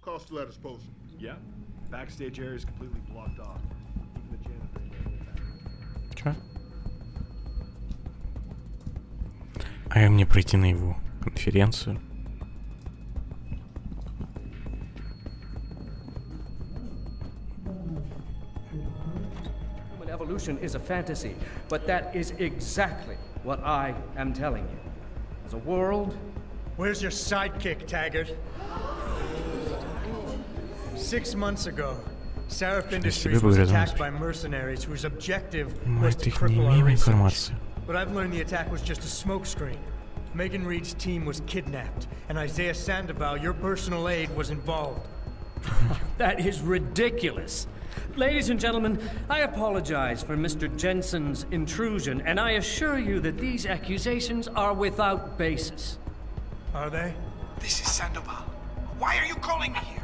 Call Stiletto's post. Yeah. Backstage area is completely blocked off. Even the janitor is Чё? А как мне пройти на его конференцию? Human evolution is a fantasy, but that is exactly what I am telling you. As a world... Where's your sidekick, Taggart? 6 months ago, Seraph Industries was attacked by mercenaries whose objective was to cripple our research. But I've learned the attack was just a smokescreen. Megan Reed's team was kidnapped, and Isaiah Sandoval, your personal aide, was involved. That is ridiculous. Ladies and gentlemen, I apologize for Mr. Jensen's intrusion, and I assure you that these accusations are without basis. Are they? This is Sandoval. Why are you calling me here?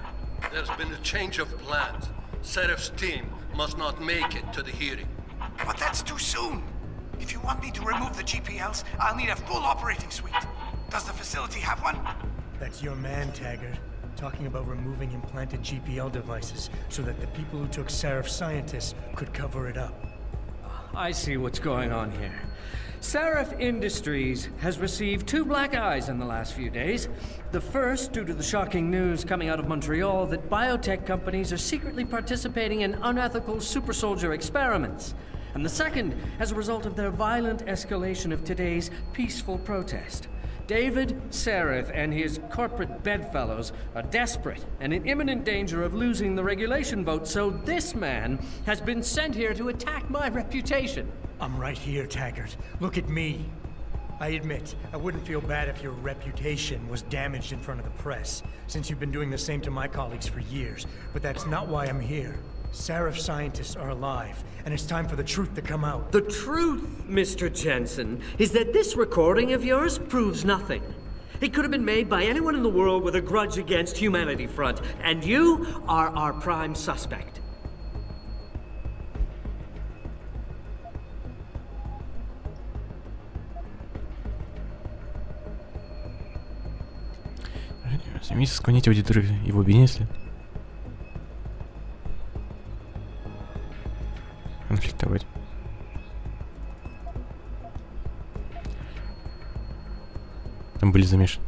There's been a change of plans. Seraph's team must not make it to the hearing. But that's too soon. If you want me to remove the GPLs, I'll need a full operating suite. Does the facility have one? That's your man, Taggart. Talking about removing implanted GPL devices so that the people who took Seraph scientists could cover it up. I see what's going on here. Seraph Industries has received 2 black eyes in the last few days. The first, due to the shocking news coming out of Montreal that biotech companies are secretly participating in unethical super soldier experiments. And the second, as a result of their violent escalation of today's peaceful protest. David Seraph and his corporate bedfellows are desperate and in imminent danger of losing the regulation vote, so this man has been sent here to attack my reputation. I'm right here, Taggart. Look at me. I admit, I wouldn't feel bad if your reputation was damaged in front of the press, since you've been doing the same to my colleagues for years, but that's not why I'm here. Seraph scientists are alive, and it's time for the truth to come out. The truth, Mr. Jensen, is that this recording of yours proves nothing. It could have been made by anyone in the world with a grudge against Humanity Front, and you are our prime suspect. Стремитесь склонить аудиторию его бенесли. Конфликтовать. Там были замешаны.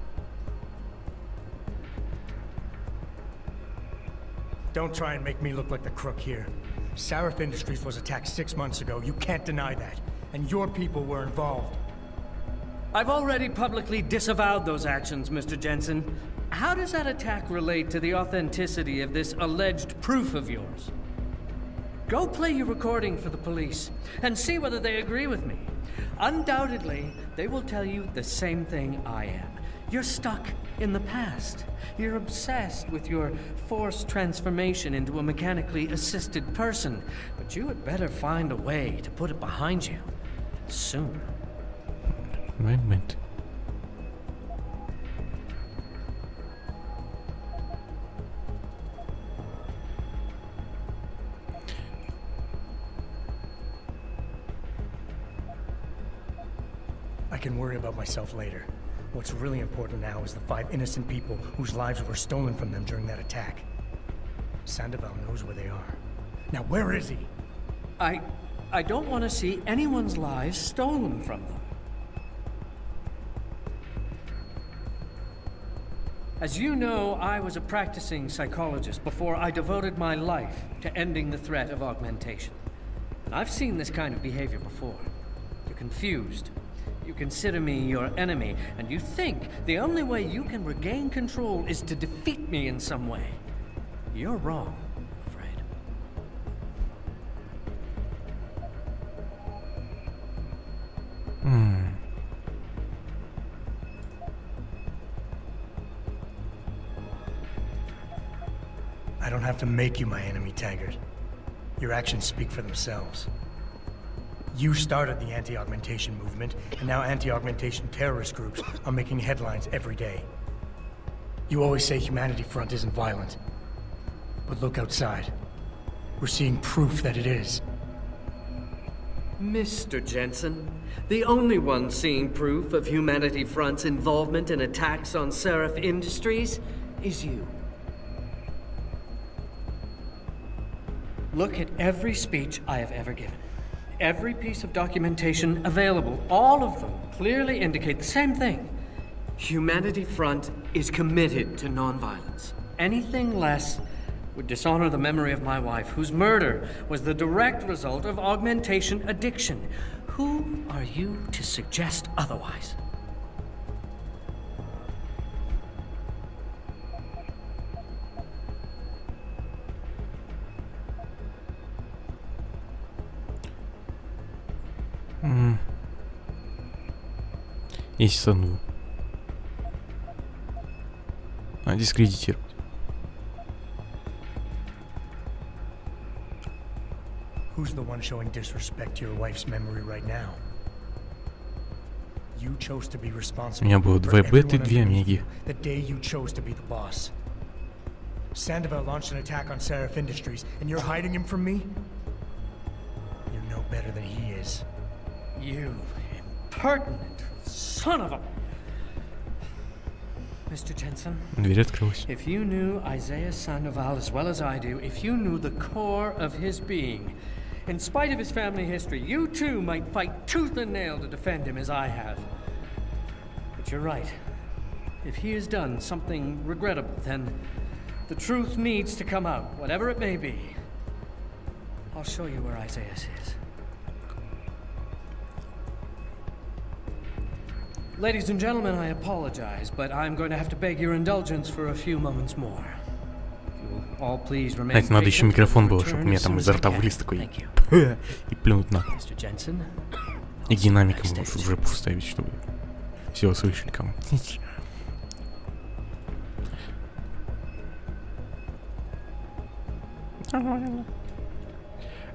Don't try and make me look like the crook here. Seraph Industries was attacked 6 months ago. You can't deny that. And your people were involved. I've already publicly disavowed those actions, Mr. Jensen. How does that attack relate to the authenticity of this alleged proof of yours? Go play your recording for the police and see whether they agree with me. Undoubtedly, they will tell you the same thing I am. You're stuck in the past. You're obsessed with your forced transformation into a mechanically assisted person. But you had better find a way to put it behind you soon. Moment. I can worry about myself later. What's really important now is the 5 innocent people whose lives were stolen from them during that attack. Sandoval knows where they are. Now where is he? I don't want to see anyone's lives stolen from them. As you know, I was a practicing psychologist before I devoted my life to ending the threat of augmentation. And I've seen this kind of behavior before. You're confused. You consider me your enemy, and you think the only way you can regain control is to defeat me in some way. You're wrong, I'm afraid. I don't have to make you my enemy, Taggart. Your actions speak for themselves. You started the anti-augmentation movement, and now anti-augmentation terrorist groups are making headlines every day. You always say Humanity Front isn't violent. But look outside. We're seeing proof that it is. Mr. Jensen, the only one seeing proof of Humanity Front's involvement in attacks on Seraph Industries is you. Look at every speech I have ever given. Every piece of documentation available, all of them clearly indicate the same thing. Humanity Front is committed to nonviolence. Anything less would dishonor the memory of my wife, whose murder was the direct result of augmentation addiction. Who are you to suggest otherwise? Есть сану. Дискредитировать. Who's the one showing disrespect to your wife's memory right now? You chose to be responsible. У меня было 2 беты и 2 омеги. The day you chose to be the boss. Sandoval launched an attack on Seraph Industries, and you're hiding him from me? You're no better than he is. You impertinent son of a... Mr. Jensen, Дверь открылась. if you knew Isaiah Sandoval as well as I do, if you knew the core of his being, in spite of his family history, you too might fight tooth and nail to defend him as I have. But you're right. If he has done something regrettable, then the truth needs to come out, whatever it may be. I'll show you where Isaiah is. Ladies and gentlemen, I apologize, but I'm going to have to beg your indulgence for a few moments more. If you'll all please remain Знаете, надо еще patient, микрофон был, return чтобы у меня as там soon изо as I рта can. вылез такой Thank you. и плюнуть на. Mr. Jensen. И динамиком можешь уже поставить, чтобы все услышали кому.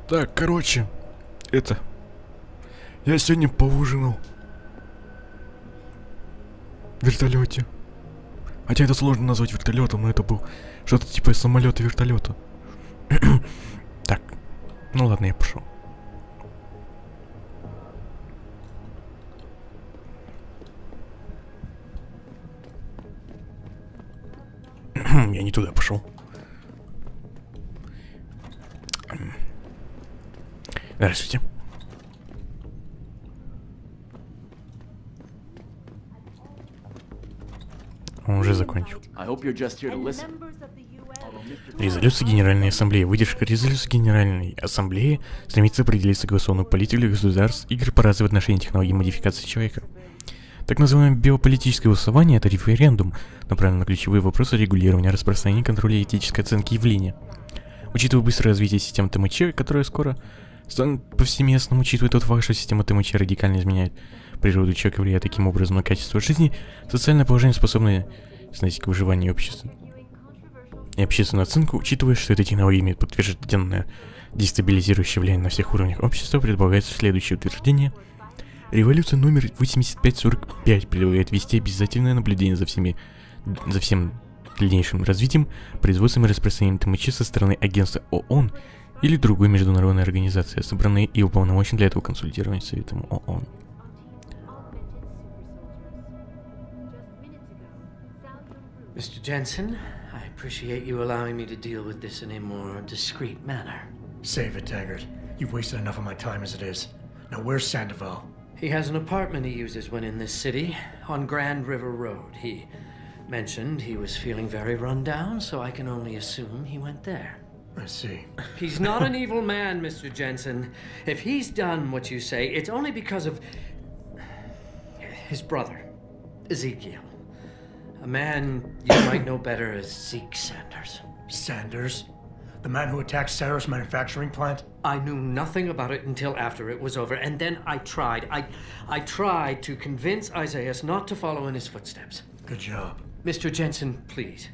Так, короче, это... Я сегодня поужинал в вертолете. Хотя это сложно назвать вертолетом, но это был что-то типа самолета вертолета. Так, ну ладно, я пошел. Я не туда пошел. Здравствуйте. Он уже закончил. Резолюция Генеральной Ассамблеи. Выдержка резолюции Генеральной Ассамблеи стремится определить согласованную политику государств и корпораций в отношении технологий модификации человека. Так называемое биополитическое голосование – это референдум, направленный на ключевые вопросы регулирования, распространения, контроля и этической оценки явления. Учитывая быстрое развитие систем ТМЧ, которое скоро станет повсеместным, учитывая тот факт, что система ТМЧ радикально изменяет природу человека, влияет таким образом на качество жизни, социальное положение, способное снизить к выживанию общества и общественную оценку, учитывая, что эта технология имеет подтвержденное дестабилизирующее влияние на всех уровнях общества, предполагается следующее утверждение. Революция номер 8545 предлагает вести обязательное наблюдение за всем дальнейшим развитием, производством и распространением ТМЧ со стороны агентства ООН или другой международной организации, собранной и уполномоченной для этого консультирования Советом ООН. Mr. Jensen, I appreciate you allowing me to deal with this in a more discreet manner. Save it, Taggart. You've wasted enough of my time as it is. Now where's Sandoval? He has an apartment he uses when in this city, on Grand River Road. He mentioned he was feeling very run down, so I can only assume he went there. I see. He's not an evil man, Mr. Jensen. If he's done what you say, it's only because of his brother, Ezekiel. A man you might know better as Zeke Sanders. Sanders? The man who attacked Sarah's manufacturing plant? I knew nothing about it until after it was over, and then I tried. I tried to convince Isaiah not to follow in his footsteps. Good job. Mr. Jensen, please.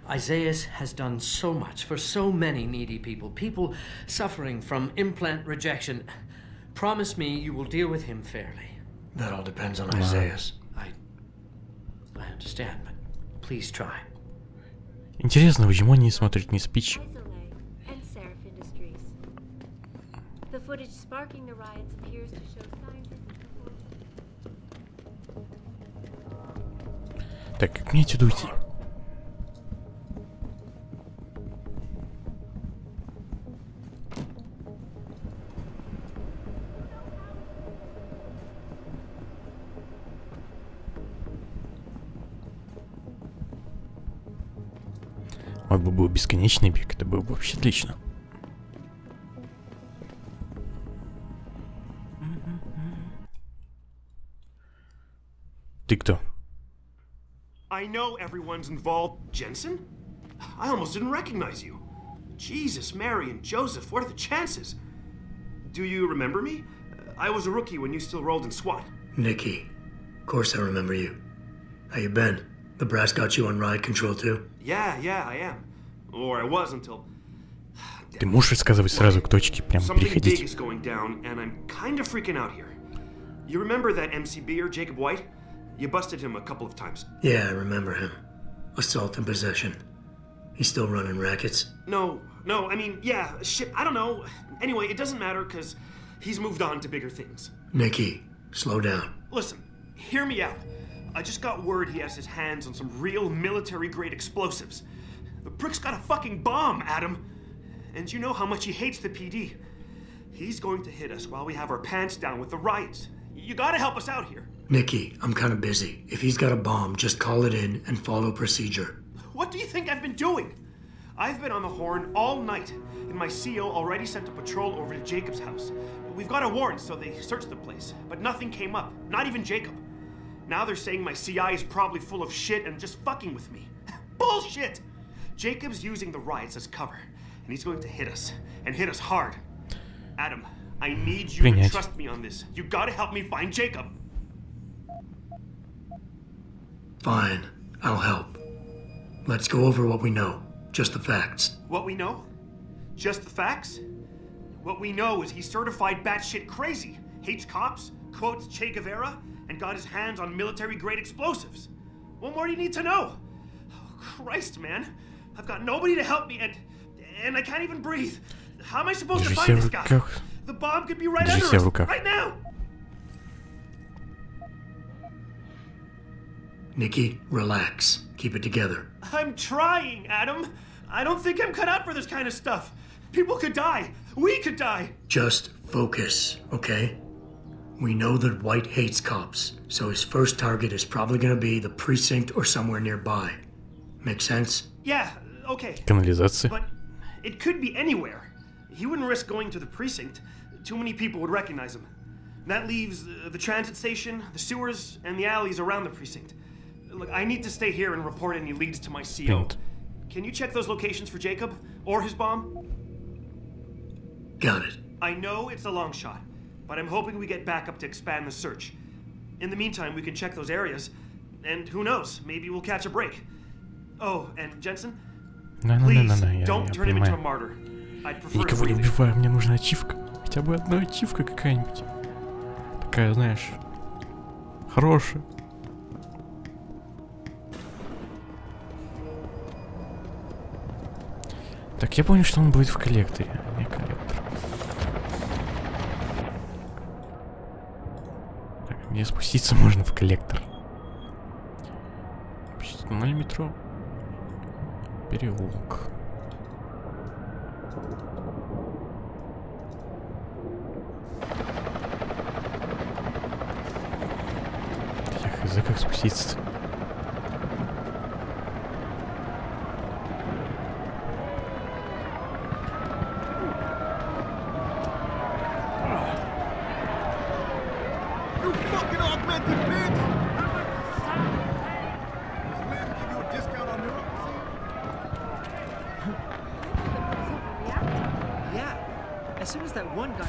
Isaiah has done so much for so many needy people. People suffering from implant rejection. Promise me you will deal with him fairly. That all depends on Isaiah's. I understand, but please try. Интересно, почему они смотрят не спич? The footage sparking the riots appears to show signs of... Так, как мне отсюда уйти? Вот бы был бесконечный бег, это было бы вообще отлично. Ты кто? I know everyone's involved. Jensen? I almost didn't recognize you. Jesus, Mary, and Joseph, what are the chances? Do you remember me? I was a rookie when you still rolled in SWAT. Nikki. Of course I remember you. How you been? The brass got you on ride control too? Yeah, I am. Or I was until... Ты можешь рассказывать сразу к точке, прям Something big переходить. is going down, and I'm kind of freaking out here. You remember that MCBer, Jacob White? You busted him a couple of times. Yeah, I remember him. Assault and possession. He's still running rackets? No, I mean, yeah, shit, I don't know. Anyway, it doesn't matter, because he's moved on to bigger things. Nikki, slow down. Listen, hear me out. I just got word he has his hands on some real military-grade explosives. The prick's got a fucking bomb, Adam. And you know how much he hates the PD. He's going to hit us while we have our pants down with the riots. You gotta help us out here. Nikki, I'm kind of busy. If he's got a bomb, just call it in and follow procedure. What do you think I've been doing? I've been on the horn all night, and my CO already sent a patrol over to Jacob's house. We've got a warrant, so they searched the place, but nothing came up, not even Jacob. Now they're saying my CI is probably full of shit and just fucking with me. Bullshit! Jacob's using the riots as cover, and he's going to hit us, and hit us hard. Adam, I need you to trust me on this. You gotta help me find Jacob. Fine, I'll help. Let's go over what we know. Just the facts. What we know? Just the facts? What we know is he's certified batshit crazy, hates cops, quotes Che Guevara, and got his hands on military-grade explosives. What more do you need to know? Oh, Christ, man. I've got nobody to help me, and I can't even breathe. How am I supposed to find this guy? The bomb could be right under us, right now! Nikki, relax. Keep it together. I'm trying, Adam. I don't think I'm cut out for this kind of stuff. People could die. We could die. Just focus, okay? We know that White hates cops, so his first target is probably gonna be the precinct or somewhere nearby. Make sense? Yeah, okay. Канализация. But it could be anywhere. He wouldn't risk going to the precinct. Too many people would recognize him. That leaves the transit station, the sewers, and the alleys around the precinct. Look, I need to stay here and report any leads to my CO. Can you check those locations for Jacob? Or his bomb? Got it. I know it's a long shot, but I'm hoping we get backup to expand the search. In the meantime, we can check those areas, and who knows, maybe we'll catch a break. Oh, and Jensen? Please, don't turn him into a martyr. I'd prefer Никого не убиваю, мне нужна ачивка. Хотя бы одна ачивка какая-нибудь. Такая, знаешь, хорошая. Так, я помню, что он будет в коллекторе, а не коллектор. Так, где спуститься можно в коллектор? Почти на метро. Переулок. Я хз, как спуститься-то? As soon as that one guy...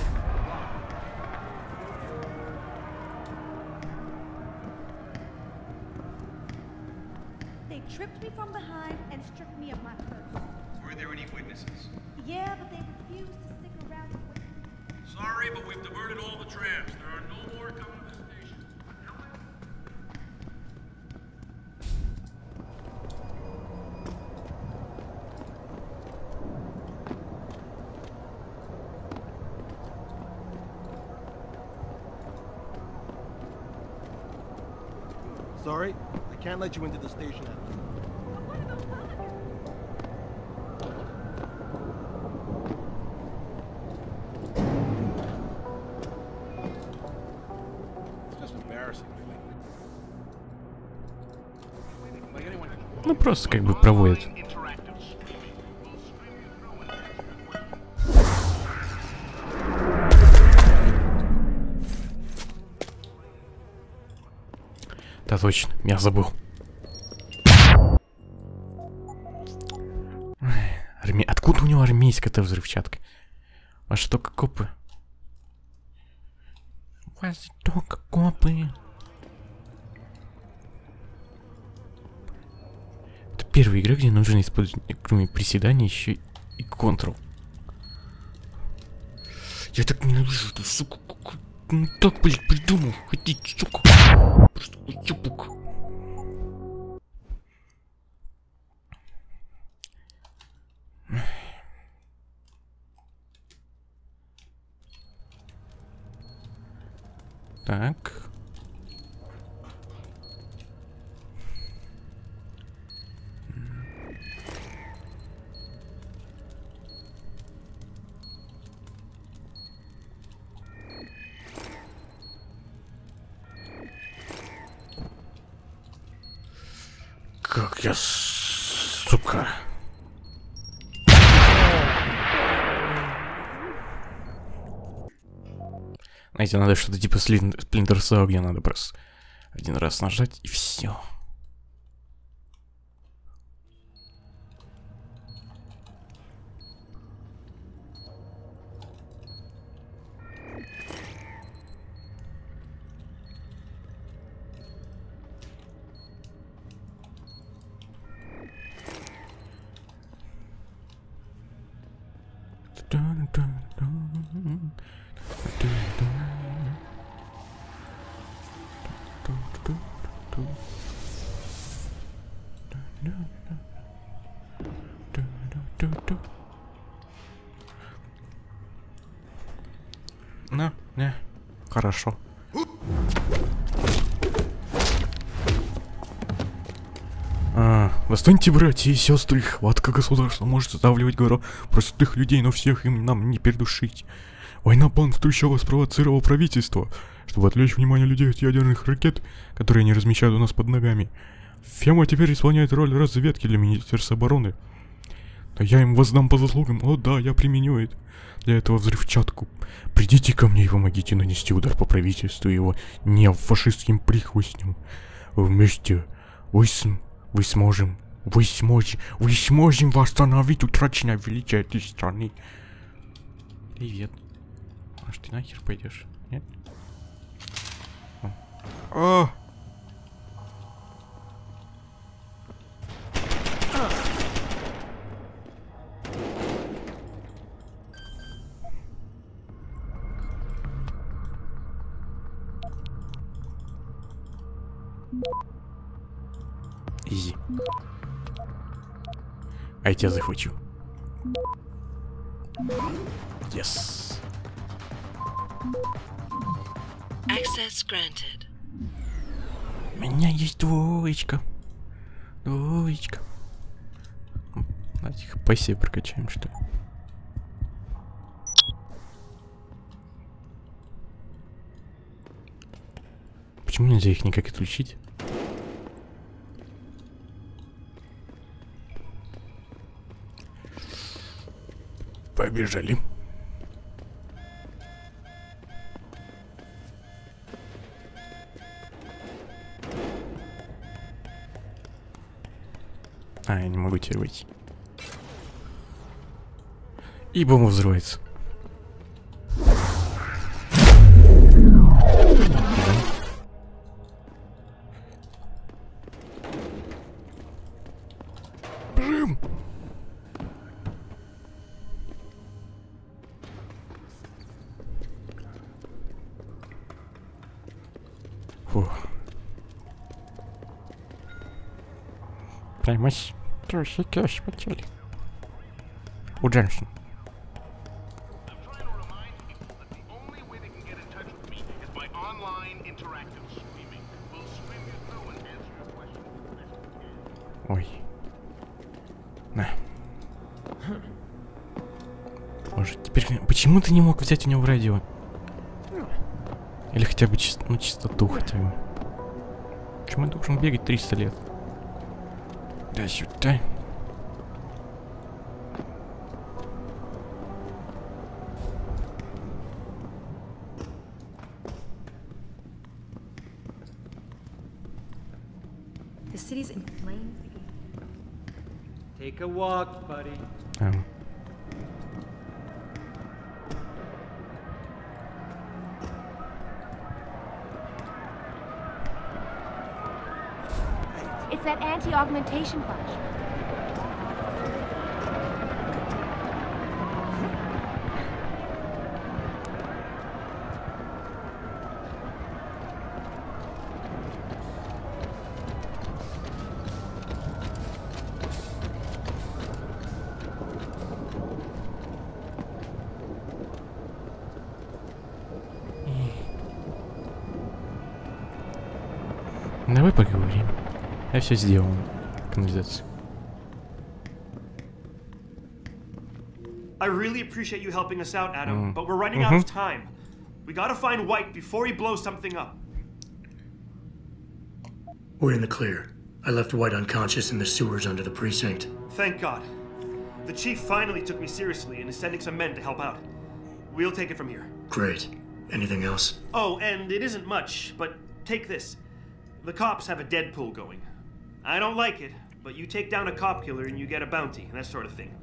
They tripped me from behind and stripped me of my purse. Were there any witnesses? Yeah, but they refused to stick around to witness. Sorry, but we've diverted all the trams. There are no more coming to the station. Sorry, I can't let you into the station. It's just embarrassing, really. Ну просто как бы проводят. точно, я забыл. Откуда у него армейская-то взрывчатка? У вас что, копы? У вас только копы. Это первая игра, где нужно использовать, кроме приседания, еще и контрол. Я так ненавижу эту суку. Ну так, блин, придумал. Хотите, сука. Просто уебок. Так. Как я, сука. Знаете, надо что-то типа Splinter Cell, где надо просто один раз нажать и все. Ну, не, хорошо. Восстаньте, братья и сестры, хватка государства может задавливать гора простых людей, но всех им нам не передушить. Война банк еще спровоцировал правительство, чтобы отвлечь внимание людей от ядерных ракет, которые они размещают у нас под ногами. Фема теперь исполняет роль разведки для Министерства обороны. Но я им воздам по заслугам, о да, я применю для этого взрывчатку. Придите ко мне и помогите нанести удар по правительству и его неофашистским прихвостням. Вместе вы сможем восстановить утраченное величие этой страны. Привет. Может, ты нахер пойдешь? Нет? О! Изи. А я тебя захвачу. Yes. Access granted. У меня есть двоечка. Двоечка. Давайте хп себе прокачаем, что ли. Почему нельзя их никак отключить? Побежали. Я не могу теперь выйти. И бомба взрывается. Бежим! Фу. Прямо трусики ощутили. У Дженсона. Ой. На. Может, теперь... Почему ты не мог взять у него радио? Или хотя бы чистоту хотя бы. Почему я должен бегать 300 лет? Да сюда. Take a walk, buddy. It's that anti-augmentation bunch. Давай поговорим. Я все сделал. Канализацию. I really appreciate you helping us out, Adam, but we're running out of time. We gotta find White before he blows something up. We're in the clear. I left White unconscious in the sewers under the precinct. Thank God. The chief finally took me seriously and is sending some men to help out. We'll take it from here. Great. Anything else? Oh, and it isn't much, but take this. The cops have a Deadpool going. I don't like it, but you take down a cop killer and you get a bounty, that sort of thing.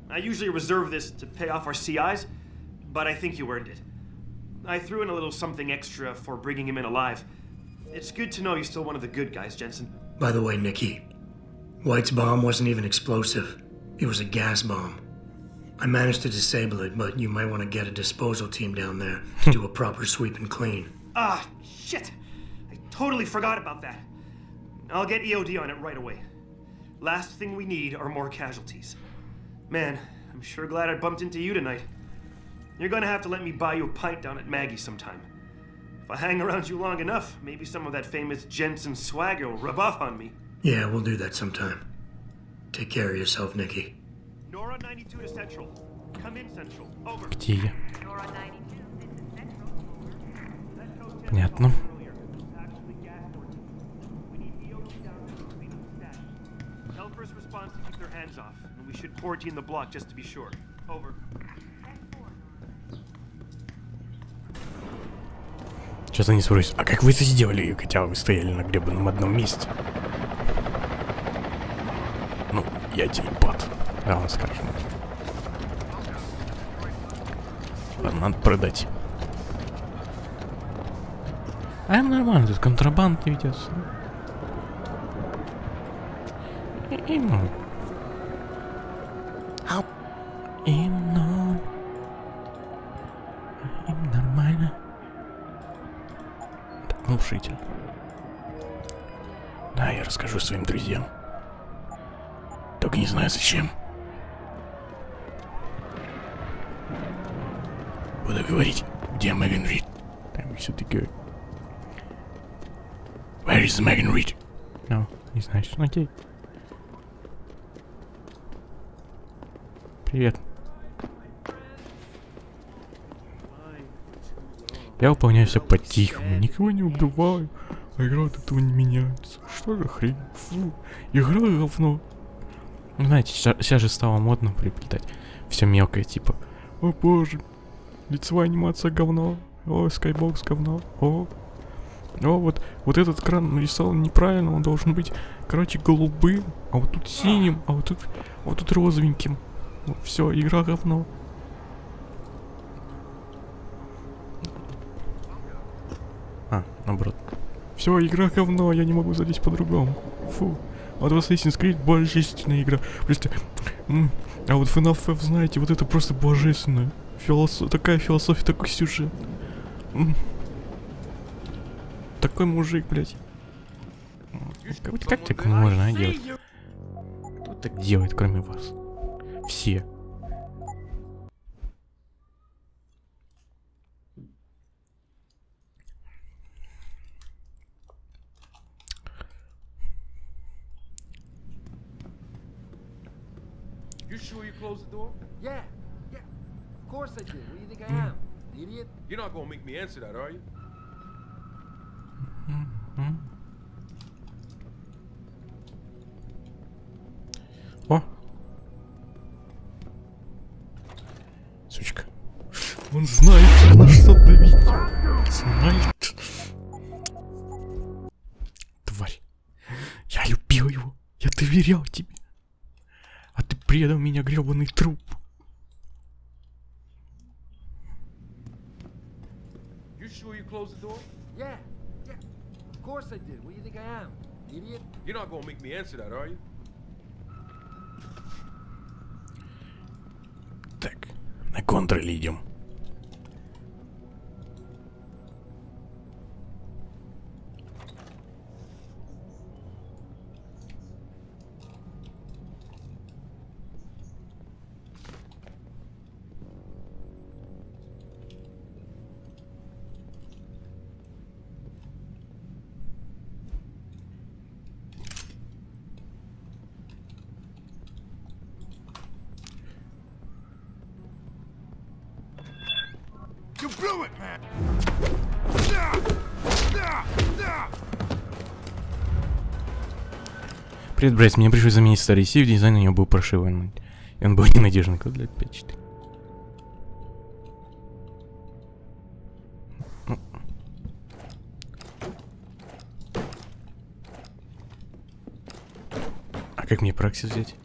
I usually reserve this to pay off our CIs, but I think you earned it. I threw in a little something extra for bringing him in alive. It's good to know you're still one of the good guys, Jensen. By the way, Nikki, White's bomb wasn't even explosive. It was a gas bomb. I managed to disable it, but you might want to get a disposal team down there to do a proper sweep and clean. Ah, shit! I totally forgot about that. I'll get EOD on it right away. Last thing we need are more casualties. Man, I'm sure glad I bumped into you tonight. You're gonna have to let me buy you a pint down at Maggie's sometime. If I hang around you long enough, maybe some of that famous Jensen swagger will rub off on me. Yeah, we'll do that sometime. Take care of yourself, Nikki. Nora 92 to Central. Come in, Central. Over. Где я? Понятно. Tell first response to keep their hands off, and we should quarantine the block just to be sure. Over. Сейчас они спросят, а как вы это сделали, хотя вы стояли на гребаном одном месте? Ну, я телепат. Да, он скажет. Ладно, надо продать. А нормально, тут контрабанда ведется. И ну. Им нормально. Так, глушитель. Да, я расскажу своим друзьям. Только не знаю зачем. Буду говорить, где Меган Рид. Там все такое. Where is Megan Reed? No, не знаешь. Окей. Привет. Я выполняю все по-тихому, никого не убиваю, а игра от этого не меняется. Что за хрень? Фу, игра говно. Ну, знаете, сейчас же стало модно приплетать все мелкое, типа, о боже, лицевая анимация говно, о, скайбокс говно, о, вот этот кран нарисован неправильно, он должен быть, короче, голубым, а вот тут синим, а вот тут розовеньким. Все, игра говно. А, наоборот. Все, игра говно, я не могу залезть по-другому. Фу. А вот Assassin's Creed божественная игра. Просто... А вот Final FF, знаете, вот это просто божественная. Такая философия, такой сюжет. Такой мужик, блядь. Как так можно делать? Кто так делает, кроме вас? Все. You sure you closed the door? Yeah. Of course I did. What do you think I am? An idiot? You're not gonna make me answer that, are you? О! Сучка. Он знает, на что давить. Знает. Тварь. Я любил его. Я доверял тебе. предал меня гребаный труп. You sure you closed the door? Yeah. Of course I did. What do you think I am? Idiot? You're not gonna make me answer that, are you? Так, на контроле идем. You blew it, man! Привет, братец, мне пришлось заменить старый сейф, дизайн у него был прошиван. И он был ненадежный. Код для 5.4. А как мне прокси взять?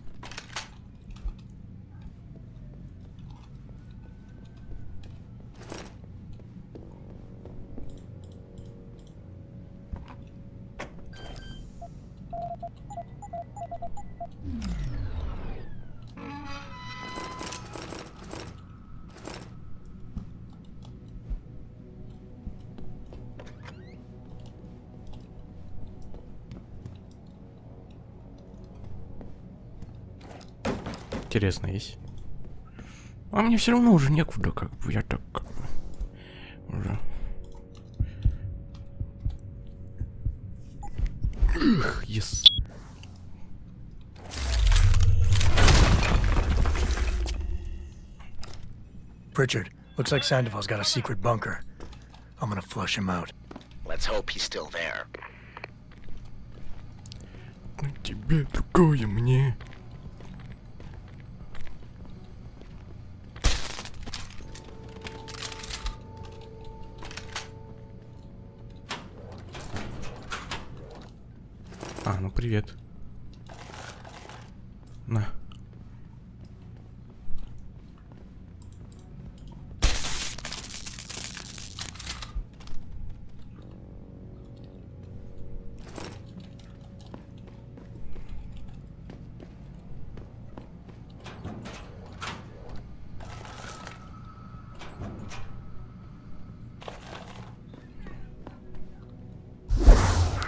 Интересно, есть. А мне все равно уже некуда, как бы, я так уже. Yes. Pritchard, looks like Sandoval's got a secret bunker. I'm gonna flush him out. Let's hope he's still there. Тебе другое мне. А, ну привет. На.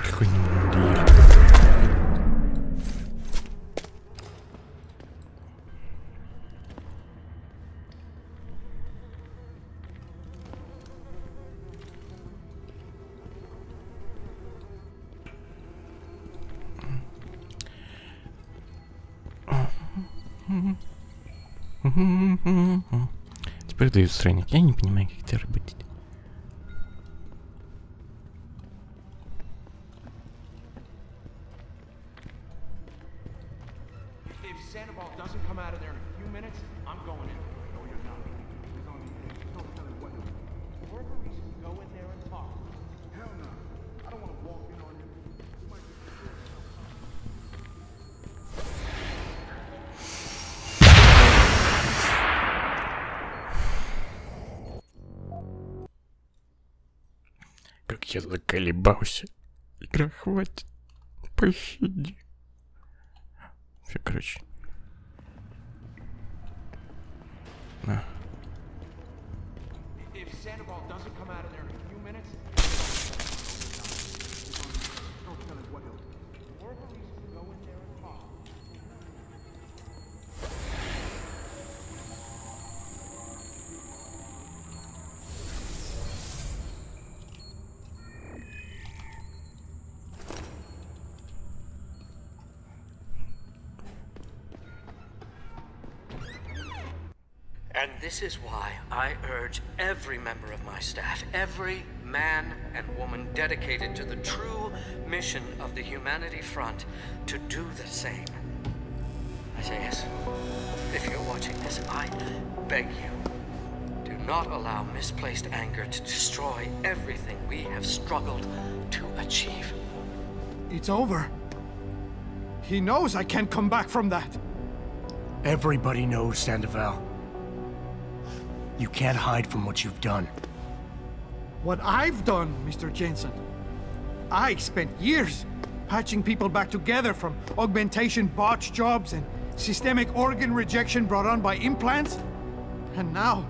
Какой немного. Теперь дают странник. Я не понимаю, как это работает. If Sandoval doesn't come out of there in a few minutes, I'm going in. No, you're not. There's only don't tell him what to do. Wherever we should go in there and talk. Hell no. I don't want to walk in on you. You might be scared. Как я заколебался. Игра, хватит. Пощади. Все, короче. На. If Sandoval doesn't come out of there in a few minutes, don't tell him what to do. Wherever we should go in there and talk. And this is why I urge every member of my staff, every man and woman dedicated to the true mission of the Humanity Front, to do the same. I say yes. If you're watching this, I beg you, do not allow misplaced anger to destroy everything we have struggled to achieve. It's over. He knows I can't come back from that. Everybody knows, Sandoval. You can't hide from what you've done. What I've done, Mr. Jensen? I spent years patching people back together from augmentation botch jobs and systemic organ rejection brought on by implants. And now,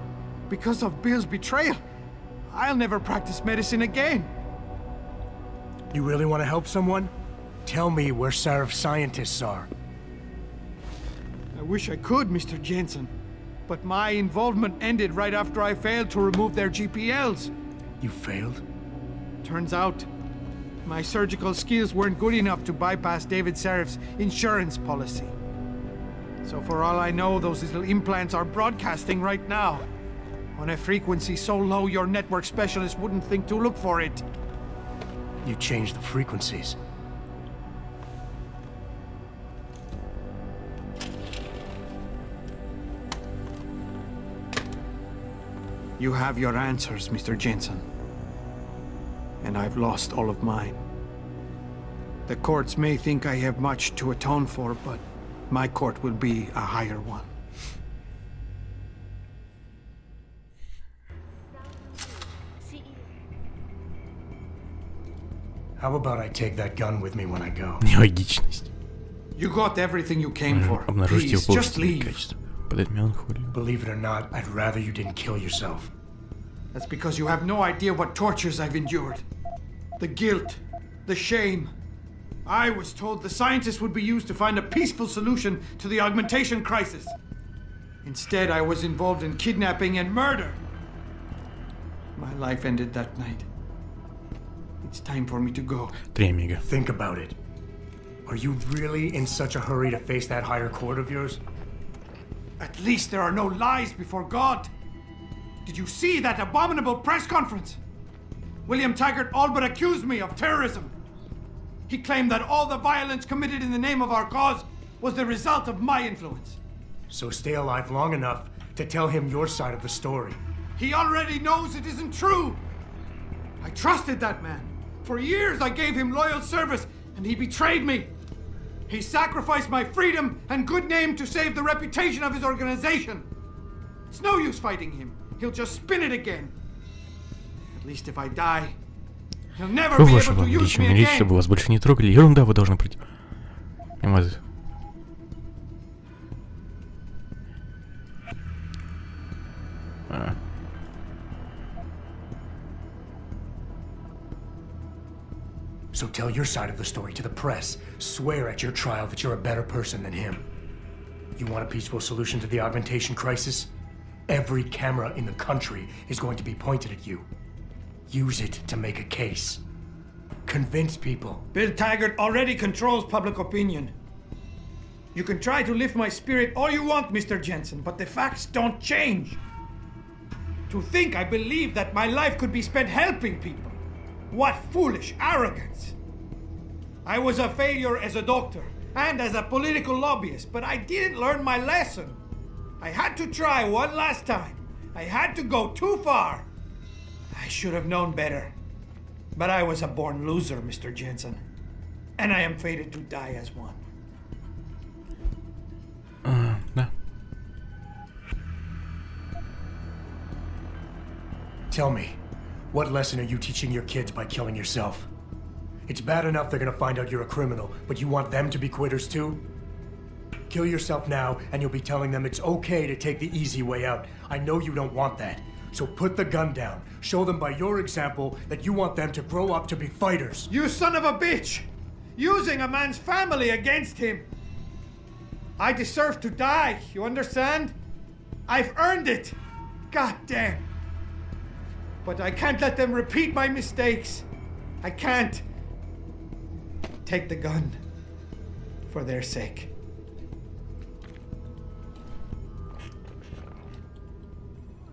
because of Bill's betrayal, I'll never practice medicine again. You really want to help someone? Tell me where Sarif's scientists are. I wish I could, Mr. Jensen. But my involvement ended right after I failed to remove their GPLs. You failed? Turns out, my surgical skills weren't good enough to bypass David Sarif's insurance policy. So for all I know, those little implants are broadcasting right now. On a frequency so low your network specialist wouldn't think to look for it. You changed the frequencies. You have your answers, Mr. Jensen. And I've lost all of mine. The courts may think I have much to atone for, but my court will be a higher one. How about I take that gun with me when I go? Нелогичность. You got everything you came for. Обнаружить его Please, just положительные leave. качества. Подать меланхолию. Believe it or not, I'd rather you didn't kill yourself. That's because you have no idea what tortures I've endured. The guilt, the shame. I was told the scientists would be used to find a peaceful solution to the augmentation crisis. Instead, I was involved in kidnapping and murder. My life ended that night. It's time for me to go. 3 amiga. Think about it. Are you really in such a hurry to face that higher court of yours? At least there are no lies before God. Did you see that abominable press conference? William Taggart all but accused me of terrorism. He claimed that all the violence committed in the name of our cause was the result of my influence. So stay alive long enough to tell him your side of the story. He already knows it isn't true. I trusted that man. For years I gave him loyal service, and he betrayed me. He sacrificed my freedom and good name to save the reputation of his organization. It's no use fighting him. He'll just spin it again. At least if I die, he'll never be able to use me again. Чтобы вас больше не трогали. Ерунда, вы должны пройти. So tell your side of the story to the press. Swear at your trial that you're a better person than him. You want a peaceful solution to the augmentation crisis? Every camera in the country is going to be pointed at you. Use it to make a case. Convince people. Bill Taggart already controls public opinion. You can try to lift my spirit all you want, Mr. Jensen, but the facts don't change. To think I believed that my life could be spent helping people. What foolish arrogance! I was a failure as a doctor and as a political lobbyist, but I didn't learn my lesson. I had to try one last time. I had to go too far. I should have known better. But I was a born loser, Mr. Jensen. And I am fated to die as one. Да. Tell me, what lesson are you teaching your kids by killing yourself? It's bad enough they're gonna find out you're a criminal, but you want them to be quitters too? Kill yourself now, and you'll be telling them it's okay to take the easy way out. I know you don't want that. So put the gun down. Show them by your example that you want them to grow up to be fighters. You son of a bitch! Using a man's family against him! I deserve to die, you understand? I've earned it! God damn! But I can't let them repeat my mistakes. I can't. Take the gun. For their sake.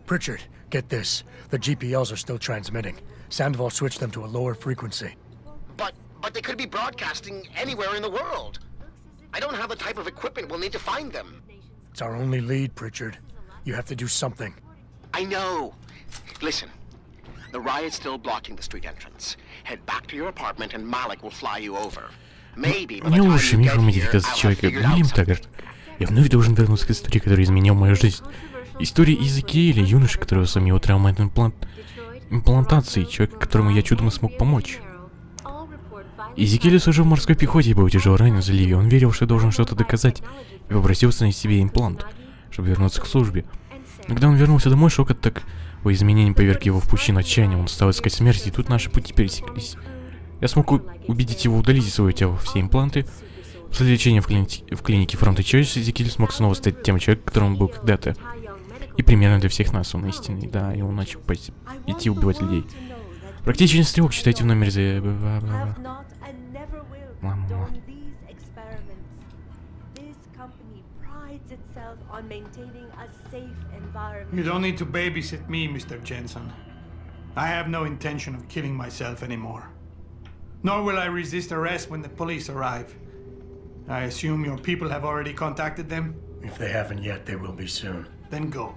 Pritchard, get this. The GPLs are still transmitting. Sandoval switched them to a lower frequency. But they could be broadcasting anywhere in the world. I don't have the type of equipment we'll need to find them. It's our only lead, Pritchard. You have to do something. I know. Listen, the riot's still blocking the street entrance. Head back to your apartment and Malik will fly you over. Maybe by the Не time лучше you миф get here, модификации I'll have человека figured out Уильям something. Таггарт Я вновь должен вернуться к истории, которая изменила мою жизнь. История Иезекииля, юноши, которого сломил травма от имплантации, человека, которому я чудом смог помочь. Иезекииль служил в морской пехоте и был тяжело ранен в заливе. Он верил, что должен что-то доказать, и попросил установить себе имплант, чтобы вернуться к службе. Но когда он вернулся домой, шок от такого изменения поверг его в пучину отчаяния. Он стал искать смерти, и тут наши пути пересеклись. Я смог убедить его удалить из своего тела все импланты. После лечения в клинике фронта Часть, Иезекииль смог снова стать тем человеком, которым он был когда-то. И примерно для всех нас он истинный, да, и он начал идти убивать людей. Практически стрелок, читайте в номере за... Мама. You don't need to babysit me, Mr. Jensen. I have no intention of killing myself anymore. Nor will I resist arrest when the police arrive. I assume your people have already contacted them? If they haven't yet, they will be soon. Then go.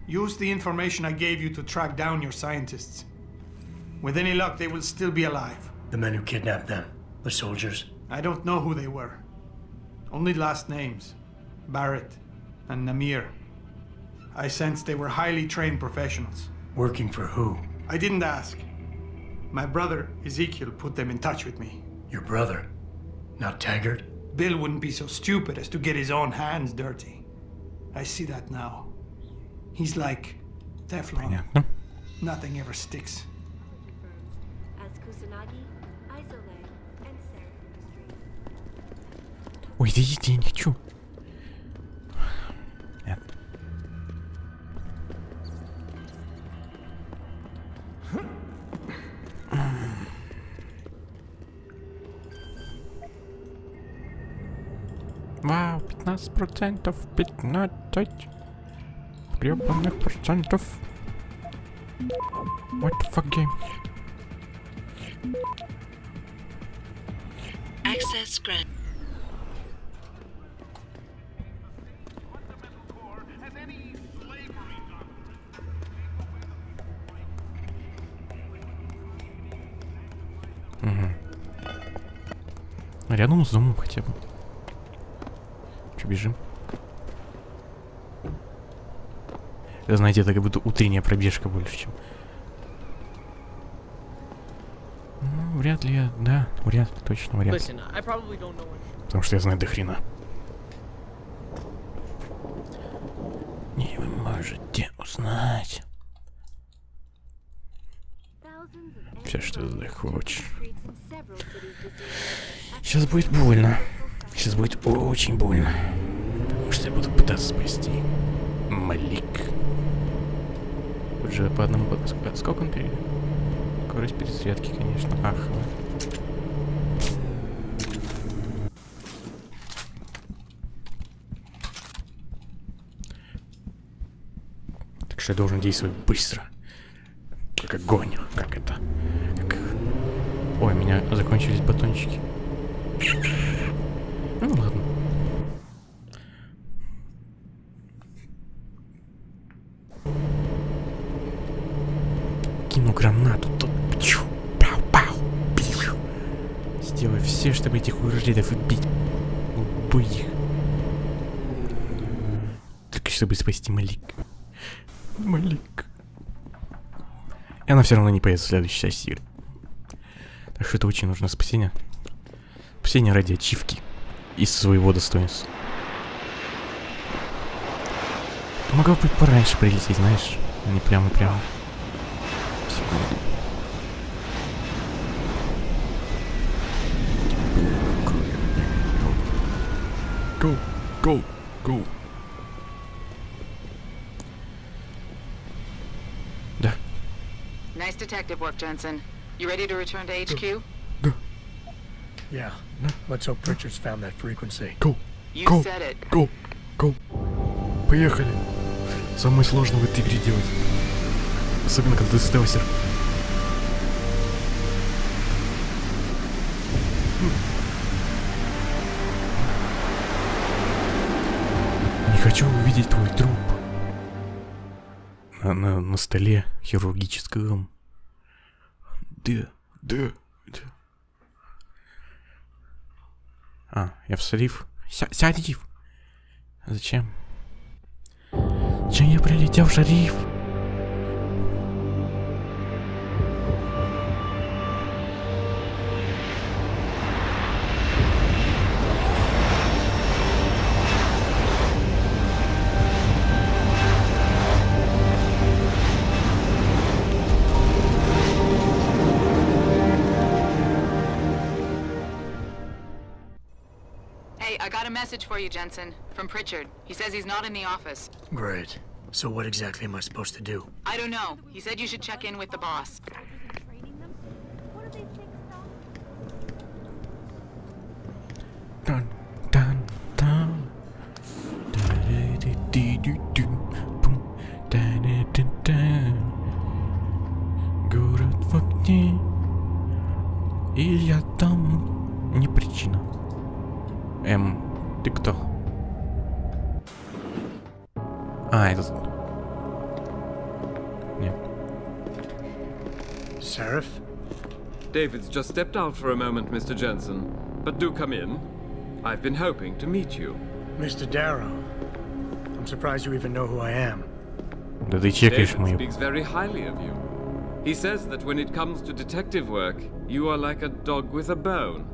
Use the information I gave you to track down your scientists. With any luck, they will still be alive. The men who kidnapped them, the soldiers? I don't know who they were. Only last names. Barrett and Namir. I sensed they were highly trained professionals. Working for who? I didn't ask. My brother, Ezekiel, put them in touch with me. Your brother? Not Taggart? Bill wouldn't be so stupid as to get his own hands dirty. I see that now. He's like Teflon. Nothing ever sticks. Ой, да иди, я не хочу. Нет. Вау, 15%, 15 гребаных процентов. What the fuck game? Access grant. Рядом с домом хотя бы. Че, бежим? Это, знаете, это как будто утренняя пробежка больше, чем... Ну, вряд ли я... Да, вряд ли, точно вряд ли. Потому что я знаю до хрена. Не вы можете узнать все, что захочешь. Сейчас будет больно. Сейчас будет очень больно. Потому что я буду пытаться спасти Малик. Тут же по одному... Сколько он перейдет? Скорость перезарядки, конечно. Ах. Так что я должен действовать быстро. Как огонь. Как это? Как... Ой, у меня закончились батончики. Ну ладно. Кину гранату тут. Пау-пау. Сделаю все, чтобы этих уродов убить. Убить их. Только чтобы спасти Малик. Малик. И она все равно не появится в следующей части игры. Так что это очень нужно спасение. Спасение ради ачивки. Из своего достоинства. Могло бы пораньше прилететь, знаешь. А не прямо-прямо. Секунду. Go, go, go. Да. Nice detective work, Jensen. You ready to return to HQ? Да. Yeah. Let's hope Pritchard's found that frequency. Go. You Go. said it. Go. Go. Поехали. Самое сложное в этой игре делать. Особенно когда ты стелсер. Не хочу увидеть твой труп на столе хирургическом. Да. А, я в слив. Сядь. Зачем? Зачем я прилетел в шариф? I got a message for you, Jensen. From Pritchard. He says he's not in the office. Great. So what exactly am I supposed to do? I don't know. He said you should check in with the boss. Dun, dun, dun. Город в огне, и я там не причина. Ты кто? Этот... Нет. Seraph? David's just stepped out for a moment, Mr. Jensen. But do come in. I've been hoping to meet you. Mr. Darrow. I'm surprised you even know who I am. Да ты чекаешь David мою... speaks very highly of you. He says that when it comes to detective work, you are like a dog with a bone.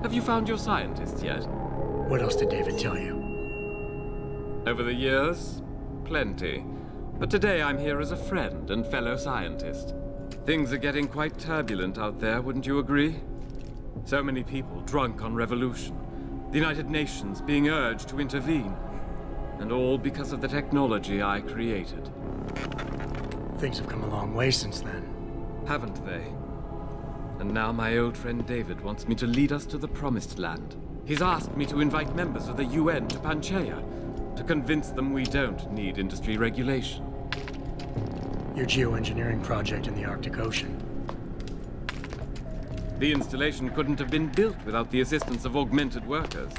Have you found your scientist yet? What else did David tell you? Over the years, plenty. But today I'm here as a friend and fellow scientist. Things are getting quite turbulent out there, wouldn't you agree? So many people drunk on revolution. The United Nations being urged to intervene. And all because of the technology I created. Things have come a long way since then. Haven't they? And now my old friend David wants me to lead us to the Promised Land. He's asked me to invite members of the UN to Panchaea, to convince them we don't need industry regulation. Your geoengineering project in the Arctic Ocean. The installation couldn't have been built without the assistance of augmented workers.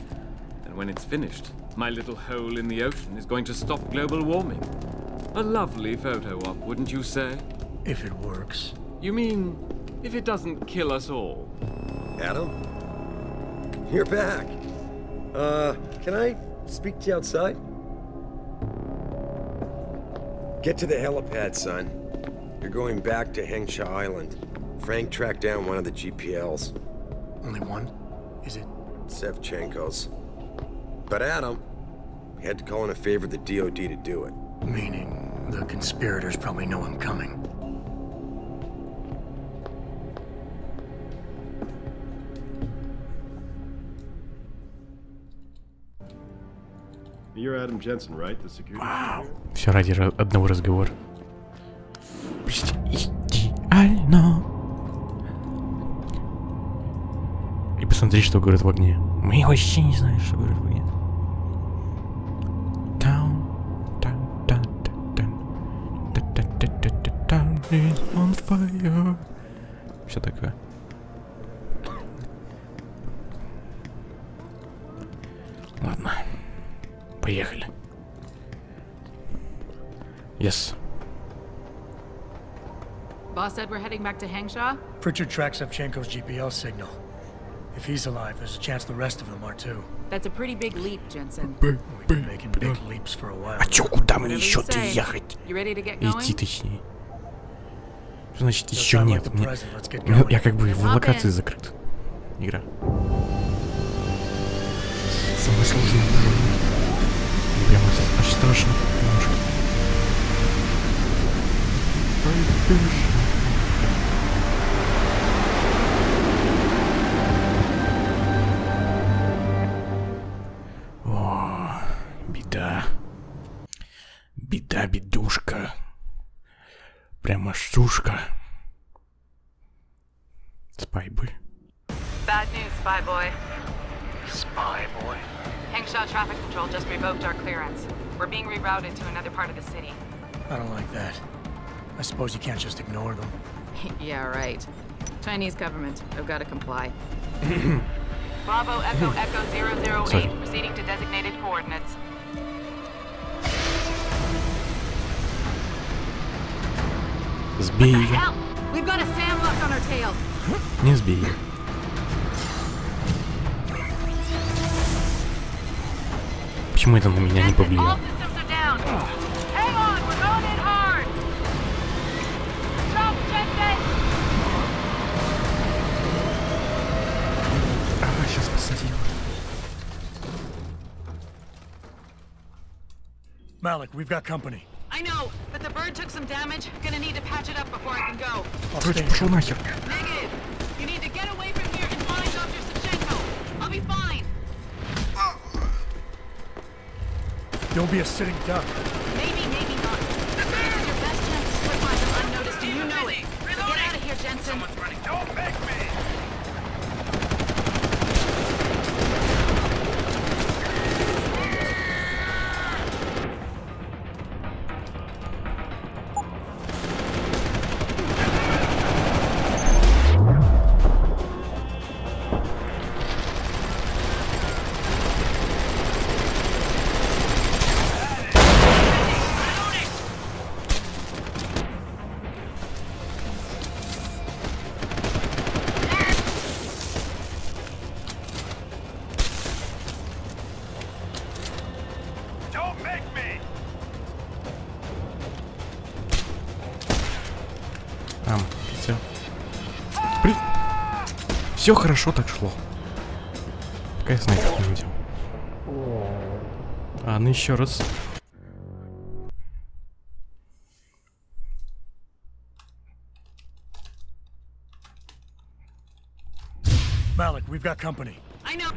And when it's finished, my little hole in the ocean is going to stop global warming. A lovely photo op, wouldn't you say? If it works. You mean, if it doesn't kill us all? Adam? You're back. Can I speak to you outside? Get to the helipad, son. You're going back to Hengsha Island. Frank tracked down one of the GPLs. Only one? Is it? Sevchenko's. But Adam, we had to call in a favor of the DOD to do it. Meaning, the conspirators probably know I'm coming. You're Adam Jensen, right? The security. Вау. Все ради одного разговора. Почти идеально. И посмотри, что город в огне. Мы вообще не знаем, что город в огне. Town is on fire. Все такое. Ладно. Поехали. Yes. Boss said we're heading back to Hengsha? Pritchard tracks Sevchenko's GPL signal. If he's alive, there's a chance the rest of them are too. That's a pretty big leap, Jensen. We've been making big leaps for a while. А чё, куда мне еще-то ехать? Идти точнее. Что значит еще нет? Я как бы в локации закрыт. Игра. Самое сложное. Прямо аж страшно немножко. О, беда. Беда, бедушка. Прямо штушка. Спайбой. Bad news, Spy Boy. Spy Boy? Hengsha Traffic Control just revoked our clearance. We're being rerouted to another part of the city. I don't like that. I suppose you can't just ignore them. Yeah, right. Chinese government. I've got to comply. Bravo Echo Echo 008. Sorry. Proceeding to designated coordinates. Сбей ее. Hell! We've got a sandlock on our tail. Не сбей ее. Почему это на меня не повлияло? Ага, сейчас посадил. Malik, we've got company. I know, but the bird took some damage. Gonna need to patch it up before I can go. Короче, пошел нахер. Negative. You need to get away from here and find Dr. Savchenko. I'll be fine. You'll be a sitting duck. Maybe, maybe not. This is your best chance to slip by them unnoticed, and you know it. So get out of here, Jensen. Someone's running. Don't make me! Все хорошо так шло. Пока я снайпер не видел. Ладно, еще раз. Malik, we've got company. I know.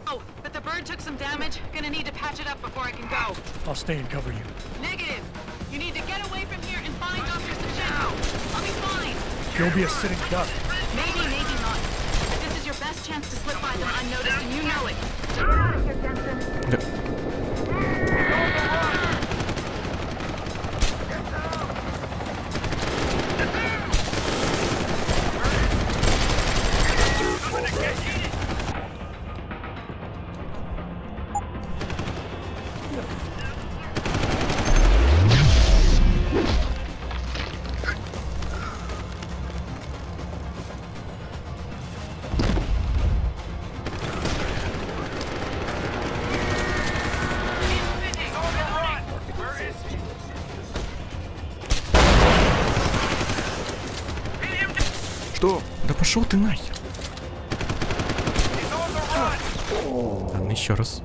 Oh, but the bird took some damage. Gonna need to patch it up before I can go. I'll stay and cover you. Negative. You need to get away from here and find Dr. Savchenko. I'll be fine. You'll be a sitting duck. Maybe, maybe not. But this is your best chance to slip by them unnoticed, and you know it. So get out of here, Jensen. Что? Да пошел ты нахер. Ладно, еще раз.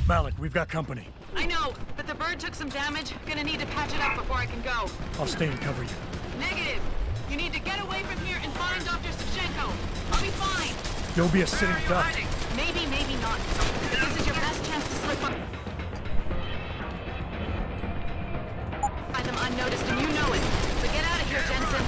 Malik, we've got company. I know, but the bird took some damage. Gonna need to patch it up before I can go. I'll stay and cover you. Negative. You need to get away from here and find Dr. Savchenko. I'll be fine. You'll be a sitting duck. Maybe, maybe not. But this is your best chance to slip by them unnoticed, and you know it. So get out of here, Jensen.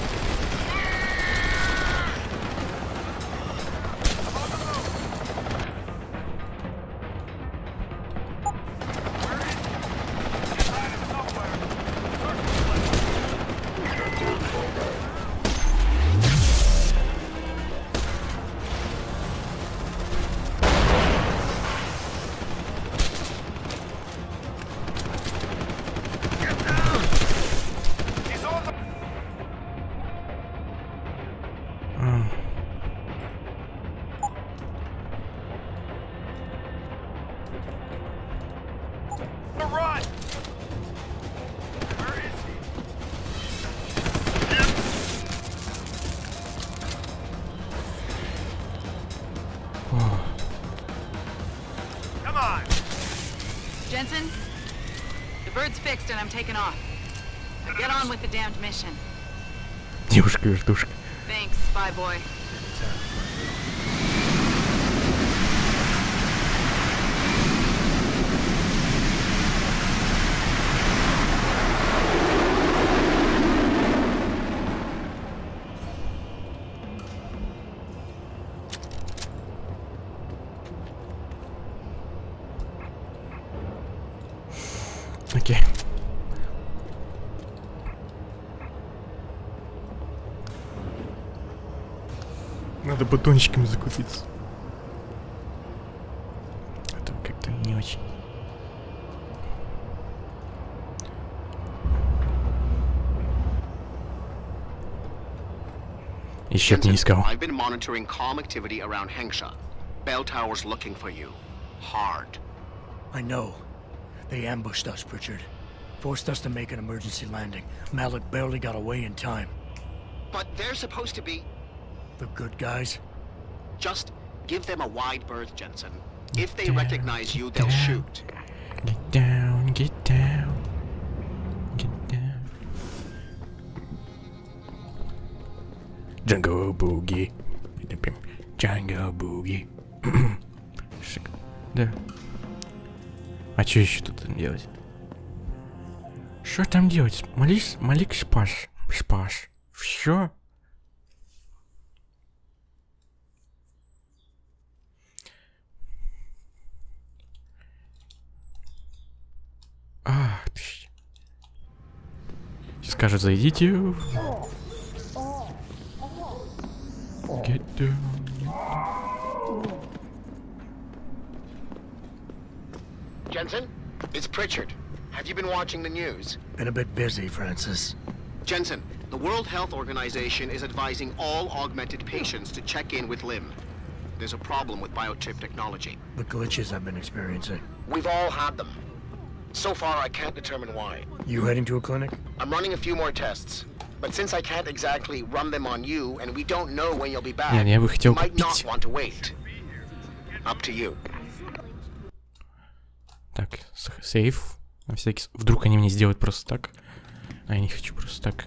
Jensen, the bird's fixed and I'm taking off. Now get on with the damned mission. Девушка-вертушка. Thanks, bye boy. Окей. Надо батончиками закупиться. Это как-то не очень. Еще б не искал. I've been monitoring calm activity around Hengsha. Bell Tower's looking for you. Hard. I know. They ambushed us, Pritchard. Forced us to make an emergency landing. Malik barely got away in time. But they're supposed to be... The good guys? Just give them a wide berth, Jensen. If they recognize you, they'll shoot. Get down, get down. Get down. Jungle Boogie. Jungle Boogie. Да. А что еще тут делать? Что там делать? Малик спас. Все? Ах ты. Скажет, зайдите. Get down. Jensen, it's Pritchard. Have you been watching the news? Been a bit busy, Francis. Jensen, the World Health Organization is advising all augmented patients to check in with Lim. There's a problem with biochip technology. The glitches I've been experiencing. We've all had them. So far, I can't determine why. You heading to a clinic? I'm running a few more tests. But since I can't exactly run them on you, and we don't know when you'll be back, you might not want to wait. Up to you. Так, сейф. На всякий... Вдруг они мне сделают просто так. А я не хочу просто так.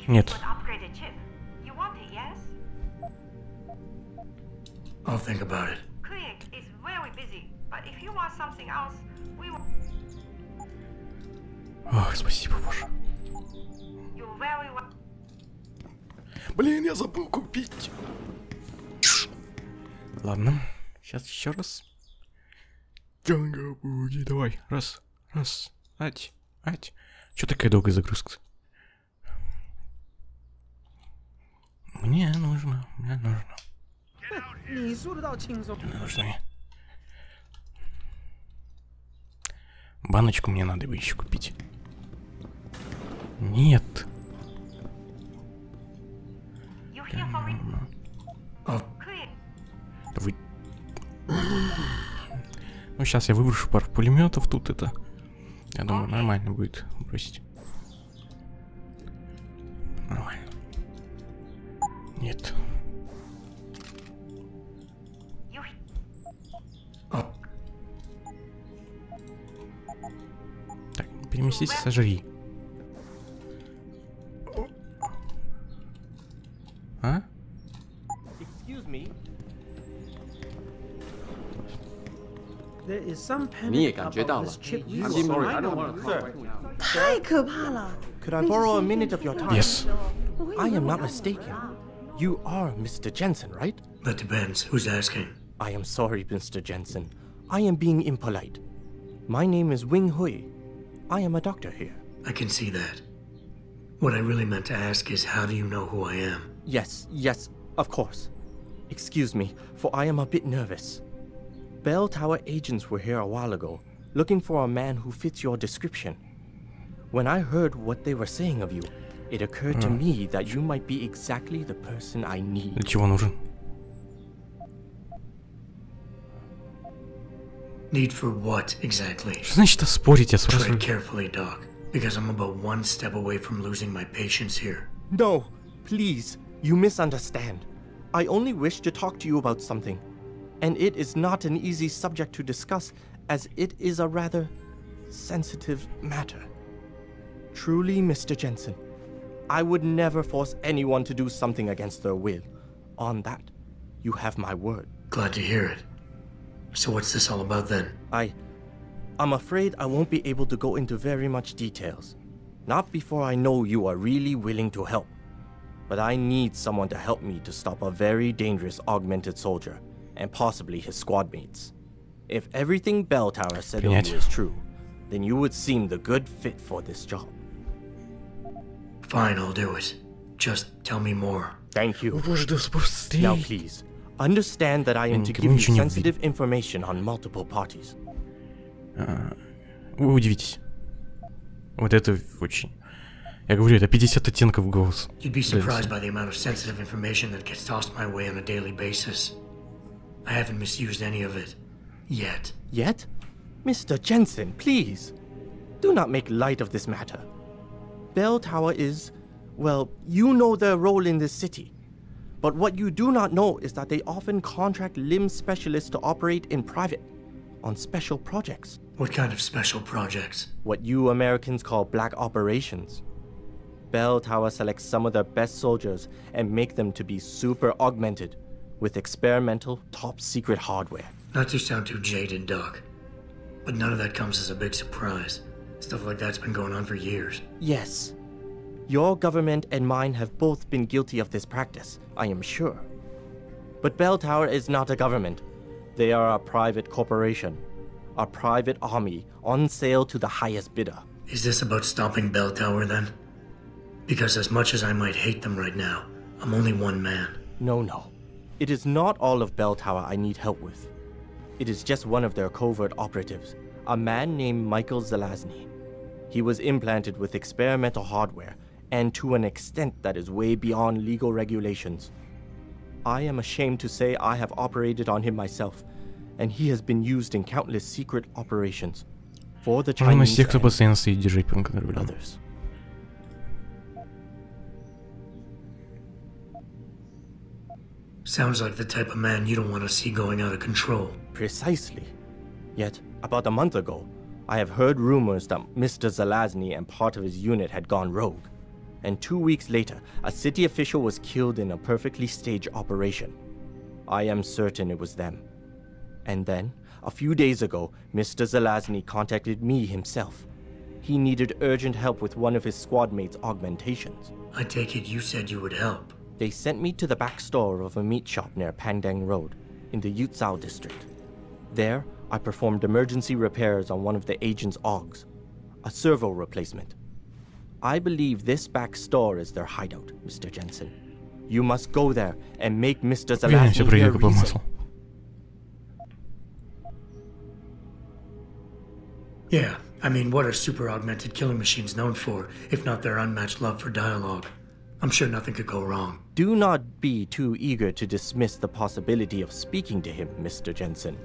Нет. I'll think about it. Ох, спасибо, боже. Блин, я забыл купить. Ладно, сейчас еще раз. Джанго Буги, давай, раз, ать. Чё такая долгая загрузка? Мне нужно. Баночку мне надо бы еще купить. Нет. Вы... Ну, сейчас я выброшу пару пулеметов тут это. Я думаю, нормально будет бросить. Нормально. Нет. Так, переместись, сожри. А?你也感觉到了。 太可怕了。 Could I borrow a minute of your time? Yes. I am not mistaken. You are Mr. Jensen, right? That depends. Who's asking? I am sorry, Mr. Jensen. I am being impolite. My name is Wing Hui. I am a doctor here. I can see that. What I really meant to ask is, how do you know who I am? Yes, of course. Excuse me, for I am a bit nervous. Bell Tower agents were here a while ago, looking for a man who fits your description. When I heard what they were saying of you, it occurred to me that you might be exactly the person I need. Для чего нужен? Need for what exactly? Что значит оспорить? Я спрашиваю. Tread carefully, Doc, because I'm about one step away from losing my patience here. No, please, you misunderstand. I only wish to talk to you about something, and it is not an easy subject to discuss, as it is a rather sensitive matter. Truly, Mr. Jensen, I would never force anyone to do something against their will. On that, you have my word. Glad to hear it. So what's this all about then? I'm afraid I won't be able to go into very much details. Not before I know you are really willing to help. But I need someone to help me to stop a very dangerous augmented soldier, and possibly his squad mates. If everything Bell Tower said of you is true, then you would seem the good fit for this job. Fine, I'll do it. Just tell me more. Thank you. Now please, Understand that I am to give you sensitive information on multiple parties. Вы удивитесь. Вот это очень... Я говорю, это 50 оттенков голоса. You'd be surprised by the amount of sensitive information that gets tossed my way on a daily basis. I haven't misused any of it. Yet. Yet? Mr. Jensen, please. Do not make light of this matter. Bell Tower is... well, you know their role in this city. But what you do not know is that they often contract limb specialists to operate in private, on special projects. What kind of special projects? What you Americans call black operations. Bell Tower selects some of their best soldiers and make them to be super augmented with experimental, top-secret hardware. Not to sound too jaded, Doc, but none of that comes as a big surprise. Stuff like that's been going on for years. Yes. Your government and mine have both been guilty of this practice, I am sure. But Bell Tower is not a government. They are a private corporation. A private army on sale to the highest bidder. Is this about stopping Bell Tower then? Because as much as I might hate them right now, I'm only one man. No. It is not all of Bell Tower I need help with. It is just one of their covert operatives, a man named Michael Zelazny. He was implanted with experimental hardware, and to an extent that is way beyond legal regulations. I am ashamed to say I have operated on him myself, and he has been used in countless secret operations for the Chinese and others. Sounds like the type of man you don't want to see going out of control. Precisely. Yet, about a month ago, I have heard rumors that Mr. Zelazny and part of his unit had gone rogue. And 2 weeks later, a city official was killed in a perfectly staged operation. I am certain it was them. And then, a few days ago, Mr. Zelazny contacted me himself. He needed urgent help with one of his squad mates' augmentations. I take it you said you would help. They sent me to the back store of a meat shop near Pandang Road, in the Yutzao district. There, I performed emergency repairs on one of the agent's AUGs, a servo replacement. I believe this back store is their hideout, Mr. Jensen. You must go there and make Mr. Zelazny hear reason. Yeah, I mean, what are super augmented killing machines known for, if not their unmatched love for dialogue? I'm sure nothing could go wrong. Do not be too eager to dismiss the possibility of speaking to him, Mr. Jensen.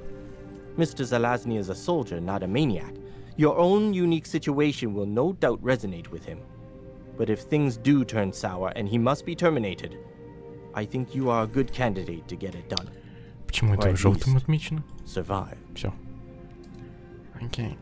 Mr. Zelazny is a soldier, not a maniac. Your own unique situation will no doubt resonate with him. But if things do turn sour and he must be terminated, I think you are a good candidate to get it done. Почему это желтым отмечено? Survive. Все. Окей.